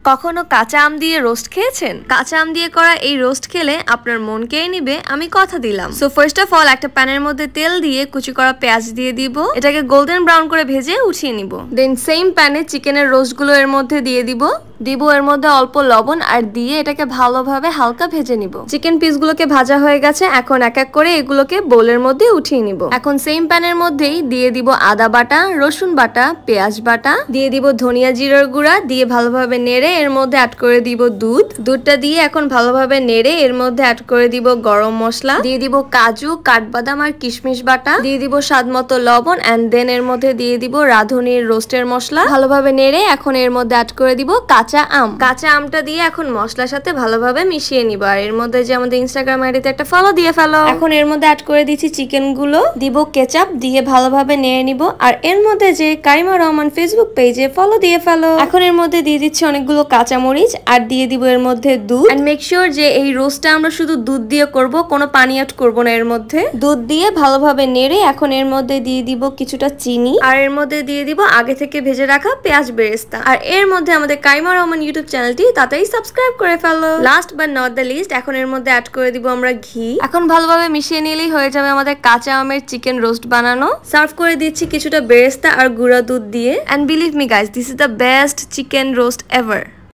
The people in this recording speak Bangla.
কখনো কাঁচা আম দিয়ে রোস্ট খেয়েছেন? কাঁচা আম দিয়ে করা এই রোস্ট খেলে আপনার মন কেড়ে নিবে, আমি কথা দিলাম। সো ফার্স্ট অফ অল একটা প্যানের মধ্যে তেল দিয়ে কুচি করা পেঁয়াজ দিয়ে দিব, এটাকে গোল্ডেন ব্রাউন করে ভেজে উঠিয়ে নিব। দেন সেম প্যানে চিকেনের রোস্ট গুলো এর মধ্যে দিয়ে দিব এর মধ্যে অল্প লবণ আর দিয়ে এটাকে ভালোভাবে হালকা ভেজে নিব। চিকেন পিস গুলোকে ভাজা হয়ে গেছে, এখন এক এক করে এগুলোকে বোলের মধ্যে উঠিয়ে নিব। এখন সেম প্যানের মধ্যেই দিয়ে দিব আদা বাটা, রসুন বাটা, পেঁয়াজ বাটা, দিয়ে দিব ধনিয়া জিরার গুঁড়া, দিয়ে ভালোভাবে নেড়ে এর মধ্যে অ্যাড করে দিব দুধটা দিয়ে এখন ভালোভাবে নেড়ে এর মধ্যে অ্যাড করে দিব গরম মশলা, দিয়ে দিব কাজু, কাঠবাদাম আর কিশমিশ বাটা, দিয়ে দিব স্বাদ মতো লবণ এন্ড দেন এর মধ্যে দিয়ে দিব রাঁধুনির রোস্টের মশলা। ভালোভাবে নেড়ে এখন এর মধ্যে অ্যাড করে দিব কাঁচা আমটা দিয়ে এখন মশলার সাথে ভালোভাবে মিশিয়ে নিব। আর এর মধ্যে যে আমাদের ইনস্টাগ্রাম আইডিতে একটা ফলো দিয়ে ফেলো। এখন এর মধ্যে অ্যাড করে দিচ্ছি চিকেন গুলো, দিব কেচাপ, দিয়ে ভালোভাবে নেড়ে নিব। আর এর মধ্যে যে কারিমা রহমান ফেসবুক পেজে ফলো দিয়ে ফেলো। এখন এর মধ্যে দিয়ে দিচ্ছি অনেকগুলো কাঁচামরিচ আর দিয়ে দিব এর মধ্যে দুধ। এন্ড মেক শিওর যে এই রোস্টটা আমরা শুধু দুধ দিয়ে করব, কোনো পানি অ্যাড করব না। এর মধ্যে দুধ দিয়ে ভালোভাবে নেড়ে এখন এর মধ্যে দিয়ে দিব কিছুটা চিনি আর এর মধ্যে দিয়ে দিব আগে থেকে ভেজে রাখা পেঁয়াজ বেরেস্তা। আর এর মধ্যে আমাদের কারিমা রহমান ইউটিউব চ্যানেলটি তাড়াতাড়ি সাবস্ক্রাইব করে ফেলো। Last but not the least, এখন এর মধ্যে অ্যাড করে দিব আমরা ঘি। এখন ভালোভাবে মিশিয়ে নিলেই হয়ে যাবে আমাদের কাঁচা আমের চিকেন রোস্ট বানানো। সার্ভ করে দিচ্ছি কিছুটা বেরেস্তা আর গুঁড়া দুধ দিয়ে। And believe me guys, this is the best chicken roast ever.